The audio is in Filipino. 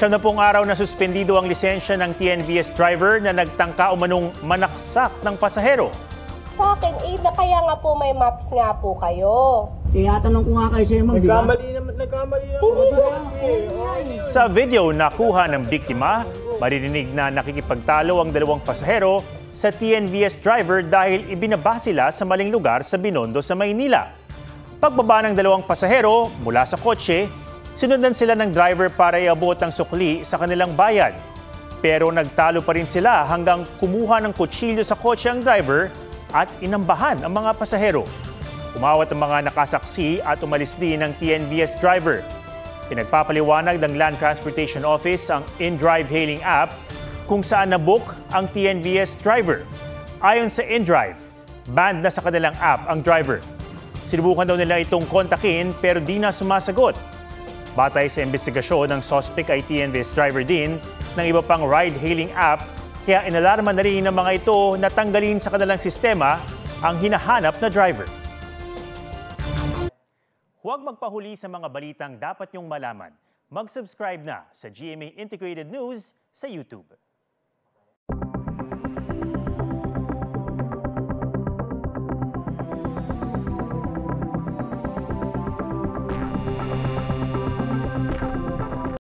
Siyam na pong araw na suspendido ang lisensya ng TNVS driver na nagtangka umanong manaksak ng pasahero. Sa akin, kaya nga po may maps nga po kayo. Tanong ko nga kayo sa'yo, ma'am, di ba? Nagkamali naman. Hindi po. Sa video nakuha ng biktima, maririnig na nakikipagtalo ang dalawang pasahero sa TNVS driver dahil ibinaba sila sa maling lugar sa Binondo sa Maynila. Pagbaba ng dalawang pasahero mula sa kotse, sinundan sila ng driver para iabot ang sukli sa kanilang bayad. Pero nagtalo pa rin sila hanggang kumuha ng kutsilyo sa kotse ang driver at inambahan ang mga pasahero. Umawat ang mga nakasaksi at umalis din ng TNVS driver. Pinagpapaliwanag ng Land Transportation Office ang InDrive hailing app kung saan nabook ang TNVS driver. Ayon sa InDrive, banned na sa kanilang app ang driver. Sinubukan daw nila itong kontakin pero di na sumasagot. Batay sa investigasyon, ng suspect ay TNVS driver din ng iba pang ride-hailing app, kaya inalarma na rin ng mga ito na tanggalin sa kanilang sistema ang hinahanap na driver. Huwag magpahuli sa mga balitang dapat niyong malaman. Mag-subscribe na sa GMA Integrated News sa YouTube.